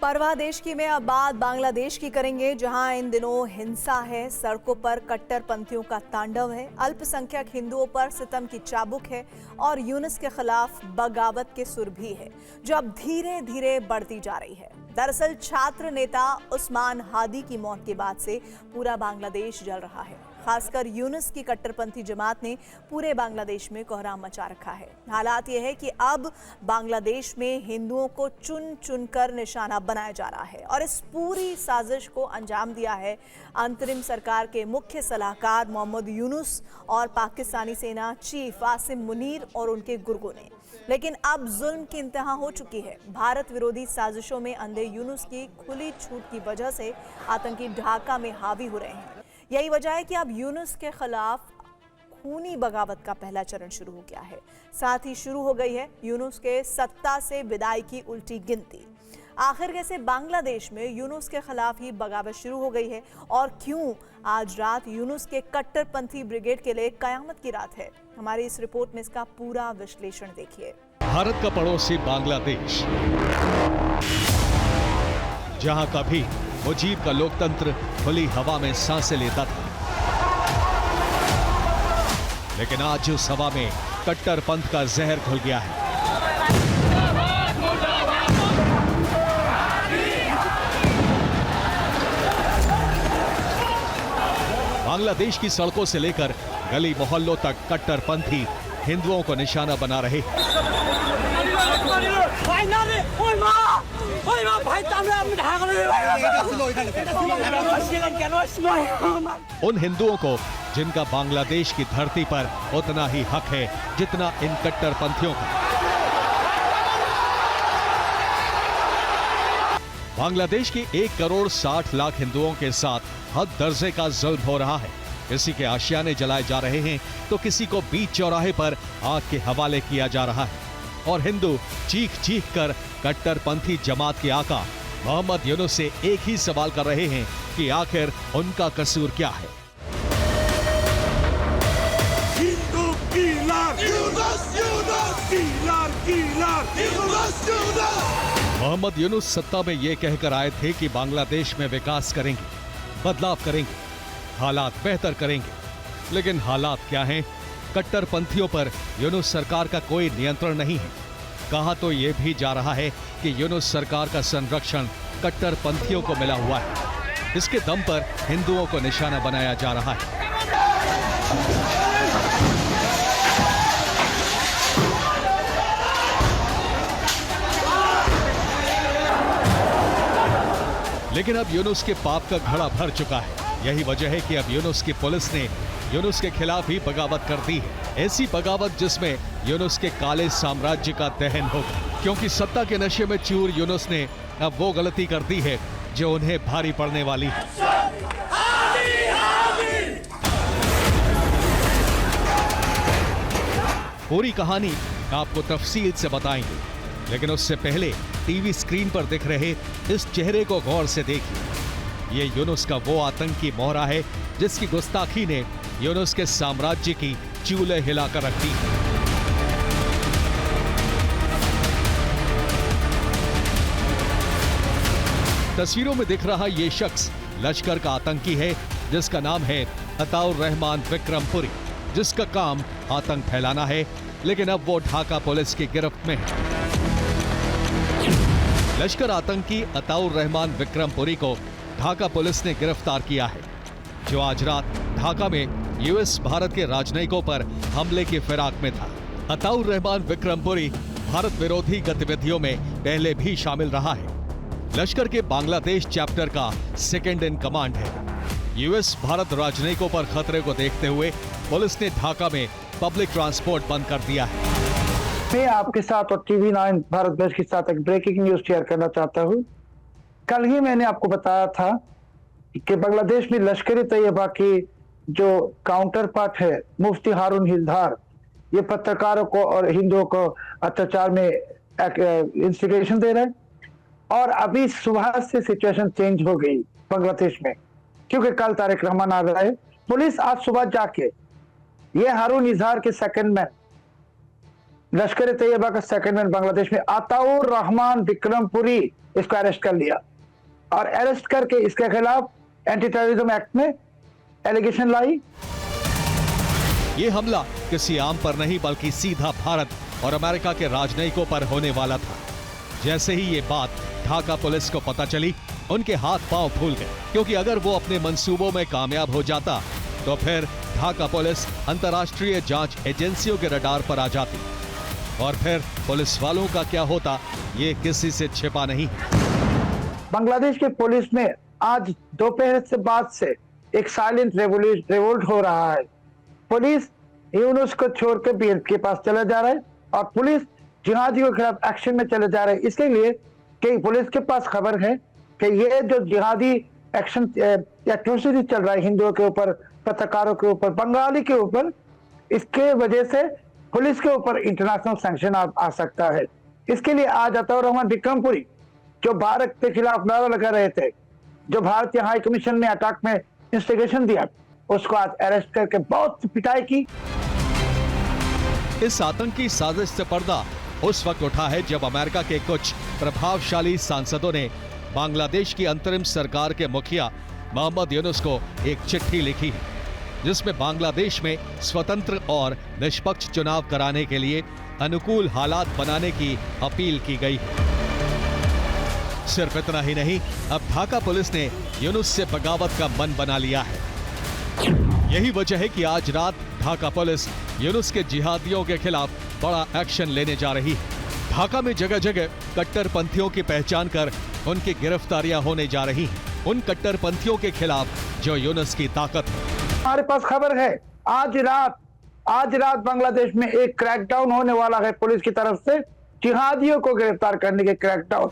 परवाह देश की में अब बात बांग्लादेश की करेंगे, जहां इन दिनों हिंसा है, सड़कों पर कट्टरपंथियों का तांडव है, अल्पसंख्यक हिंदुओं पर सितम की चाबुक है और यूनुस के खिलाफ बगावत के सुर भी है, जो अब धीरे धीरे बढ़ती जा रही है। दरअसल छात्र नेता उस्मान हादी की मौत के बाद से पूरा बांग्लादेश जल रहा है। खासकर यूनुस की कट्टरपंथी जमात ने पूरे बांग्लादेश में कोहराम मचा रखा है। हालात यह है कि अब बांग्लादेश में हिंदुओं को चुन चुनकर निशाना बनाया जा रहा है और इस पूरी साजिश को अंजाम दिया है अंतरिम सरकार के मुख्य सलाहकार मोहम्मद यूनुस और पाकिस्तानी सेना चीफ आसिम मुनीर और उनके गुर्गों ने। लेकिन अब जुल्म की इंतहा हो चुकी है। भारत विरोधी साजिशों में अंधे यूनुस की खुली छूट की वजह से आतंकी ढाका में हावी हो रहे हैं। यही वजह है कि अब यूनुस के खिलाफ खूनी बगावत का पहला चरण शुरू हो गया है। साथ ही शुरू हो गई है यूनुस के सत्ता से विदाई की उल्टी गिनती। आखिर कैसे बांग्लादेश में यूनुस के खिलाफ ही बगावत शुरू हो गई है और क्यों आज रात यूनुस के कट्टरपंथी ब्रिगेड के लिए कयामत की रात है? हमारी इस रिपोर्ट में इसका पूरा विश्लेषण देखिए। भारत का पड़ोसी बांग्लादेश, जहां कभी मुजीब का लोकतंत्र खुली हवा में सांसें लेता था, लेकिन आज उस हवा में कट्टरपंथ का जहर घुल गया है। बांग्लादेश की सड़कों से लेकर गली मोहल्लों तक कट्टरपंथी हिंदुओं को निशाना बना रहे। उन हिंदुओं को जिनका बांग्लादेश की धरती पर उतना ही हक है जितना इन कट्टरपंथियों का। बांग्लादेश के 1 करोड़ 60 लाख हिंदुओं के साथ हद दर्जे का जुल्म हो रहा है। किसी के आशियाने जलाए जा रहे हैं तो किसी को बीच चौराहे पर आग के हवाले किया जा रहा है और हिंदू चीख चीख कर कट्टरपंथी जमात के आका मोहम्मद यूनुस से एक ही सवाल कर रहे हैं कि आखिर उनका कसूर क्या है। मोहम्मद यूनुस सत्ता में ये कहकर आए थे कि बांग्लादेश में विकास करेंगे, बदलाव करेंगे, हालात बेहतर करेंगे। लेकिन हालात क्या हैं? कट्टरपंथियों पर यूनुस सरकार का कोई नियंत्रण नहीं है। कहा तो यह भी जा रहा है कि यूनुस सरकार का संरक्षण कट्टरपंथियों को मिला हुआ है। इसके दम पर हिंदुओं को निशाना बनाया जा रहा है। लेकिन अब यूनुस के पाप का घड़ा भर चुका है। यही वजह है कि अब यूनुस की पुलिस ने यूनुस के खिलाफ ही बगावत कर दी है। ऐसी बगावत जिसमें यूनुस के काले साम्राज्य का दहन होगा, क्योंकि सत्ता के नशे में चूर यूनुस ने अब वो गलती कर दी है जो उन्हें भारी पड़ने वाली है। पूरी कहानी आपको तफसील से बताएंगे, लेकिन उससे पहले टीवी स्क्रीन पर दिख रहे इस चेहरे को गौर से देखिए। ये यूनुस का वो आतंकी मोहरा है जिसकी गुस्ताखी ने यूनुस के साम्राज्य की चूल्हे हिलाकर रख दी। तस्वीरों में दिख रहा ये शख्स लश्कर का आतंकी है जिसका नाम है अताउर रहमान विक्रमपुरी, जिसका काम आतंक फैलाना है। लेकिन अब वो ढाका पुलिस की गिरफ्त में है। लश्कर आतंकी अताउर रहमान विक्रमपुरी को ढाका पुलिस ने गिरफ्तार किया है, जो आज रात ढाका में यूएस भारत के राजनयिकों पर हमले की फिराक में था। अताउर रहमान विक्रमपुरी भारत विरोधी गतिविधियों में पहले भी शामिल रहा है। लश्कर के बांग्लादेश चैप्टर का सेकंड इन कमांड है। यूएस भारत राजनयिकों पर खतरे को देखते हुए पुलिस ने ढाका में पब्लिक ट्रांसपोर्ट बंद कर दिया है। मैं आपके साथ और टीवी 9 भारत देश के साथ एक ब्रेकिंग न्यूज शेयर करना चाहता हूं। कल ही मैंने आपको बताया था कि बांग्लादेश में लश्कर तैयबा की जो काउंटर पार्ट है मुफ्ती हारून हिलधार, ये पत्रकारों को और हिंदुओं को अत्याचार में इंस्टिगेशन दे रहे हैं। और अभी सुबह से सिचुएशन चेंज हो गई बांग्लादेश में, क्योंकि कल तारिक रहमान आ रहा है। पुलिस आज सुबह जाके ये हारून इजहार के सेकंड मैन लश्कर तैयबा का सेकंड मैन बांग्लादेश में अताउर रहमान विक्रमपुरी इसको अरेस्ट कर लिया और अरेस्ट करके इसके खिलाफ एंटी टेररिज्म एक्ट में एलिगेशन लाई। ये हमला किसी आम पर नहीं बल्कि सीधा भारत और अमेरिका के राजनयिकों पर होने वाला था। जैसे ही ये बात ढाका पुलिस को पता चली, उनके हाथ पांव फूल गए, क्योंकि अगर वो अपने मंसूबों में कामयाब हो जाता तो फिर ढाका पुलिस अंतर्राष्ट्रीय जांच एजेंसियों के रडार पर आ जाती और फिर पुलिस वालों का क्या होता ये किसी से छिपा नहीं। बांग्लादेश के पुलिस में आज दोपहर से बाद से एक साइलेंट रिवोल्ट हो रहा है। पुलिस यूनुस को छोड़कर बीएल के पास चला जा रहा है और पुलिस जिहादियों के खिलाफ एक्शन में चले जा रहे हैं। इसके लिए कि पुलिस के पास खबर है कि ये जो जिहादी एक्शन एट्रोसिटी चल रहा है हिंदुओं के ऊपर, पत्रकारों के ऊपर, बंगाली के ऊपर, इसके वजह से पुलिस के ऊपर इंटरनेशनल सैंक्शन आ सकता है। इसके लिए आज अताउर रहमान विक्रमपुरी जो भारत के खिलाफ नारा लगा रहे थे, जो भारतीय हाई कमीशन ने अटैक में इंस्टिगेशन दिया, उसको आज अरेस्ट करके बहुत पिटाई की। इस आतंकी साजिश से पर्दा उस वक्त उठा है जब अमेरिका के कुछ प्रभावशाली सांसदों ने बांग्लादेश की अंतरिम सरकार के मुखिया मोहम्मद यूनुस को एक चिट्ठी लिखी है, जिसमें बांग्लादेश में स्वतंत्र और निष्पक्ष चुनाव कराने के लिए अनुकूल हालात बनाने की अपील की गई है। सिर्फ इतना ही नहीं, अब ढाका पुलिस ने यूनुस से बगावत का मन बना लिया है। यही वजह है कि आज रात ढाका पुलिस यूनुस के जिहादियों के खिलाफ बड़ा एक्शन लेने जा रही है। ढाका में जगह जगह कट्टरपंथियों की पहचान कर उनकी गिरफ्तारियां होने जा रही हैं, उन कट्टरपंथियों के खिलाफ जो यूनुस की ताकत है। हमारे पास खबर है आज रात बांग्लादेश में एक क्रैकडाउन होने वाला है पुलिस की तरफ से जिहादियों को गिरफ्तार करने के क्रैकडाउन।